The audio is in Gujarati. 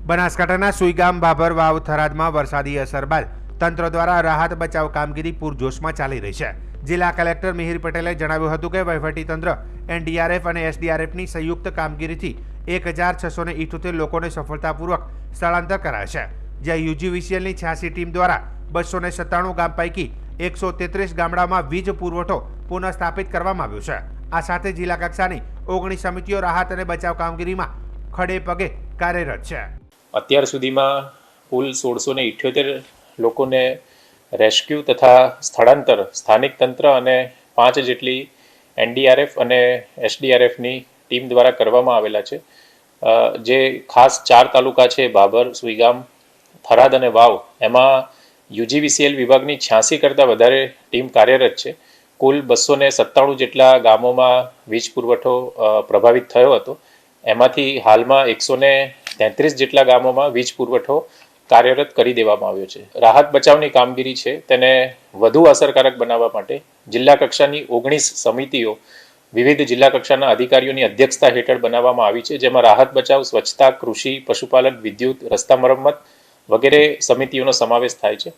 બનાસકાંઠાના સુઈગામ ભાભર વાવ થરાદમાં વરસાદી અસર બાદ તંત્ર દ્વારા રાહત બચાવ કામગીરી પૂરજોશમાં ચાલી રહી છે। જિલ્લા કલેક્ટર મિહિર પટેલે જણાવ્યું હતું કે વહીવટીતંત્ર એનડીઆરએફ અને એસડીઆરએફની સંયુક્ત કામગીરીથી 1678 લોકોને સફળતાપૂર્વક સ્થળાંતર કરાયા છે, જ્યાં યુજીવીસીએલની 86 ટીમ દ્વારા 297 ગામ પૈકી 133 ગામડામાં વીજ પુરવઠો પુનઃસ્થાપિત કરવામાં આવ્યો છે। આ સાથે જિલ્લા કક્ષાની 19 સમિતિઓ રાહત અને બચાવ કામગીરીમાં ખડે પગે કાર્યરત છે। અત્યાર સુધીમાં કુલ 1678 લોકોને રેસ્ક્યુ તથા સ્થળાંતર સ્થાનિક તંત્ર અને 5 જેટલી એનડીઆરએફ અને એસડીઆરએફની ટીમ દ્વારા કરવામાં આવેલા છે। જે ખાસ 4 તાલુકા છે ભાભર, સુઈગામ, થરાદ અને વાવ, એમાં યુજીવીસીએલ વિભાગની 86 કરતાં વધારે ટીમ કાર્યરત છે। કુલ 297 જેટલા ગામોમાં વીજ પુરવઠો પ્રભાવિત થયો હતો। એમાંથી હાલમાં 133 જેટલા ગામોમાં વીજ પુરવઠો કાર્યરત કરી દેવામાં આવ્યો છે। રાહત બચાવની કામગીરી છે તેને વધુ અસરકારક બનાવવા માટે જિલ્લા કક્ષાની 19 સમિતિઓ વિવિધ જિલ્લા કક્ષાના અધિકારીઓની અધ્યક્ષતા હેઠળ બનાવવામાં આવી છે, જેમાં રાહત બચાવ, સ્વચ્છતા, કૃષિ, પશુપાલન, વિદ્યુત, રસ્તા મરમ્મત વગેરે સમિતિઓનો સમાવેશ થાય છે।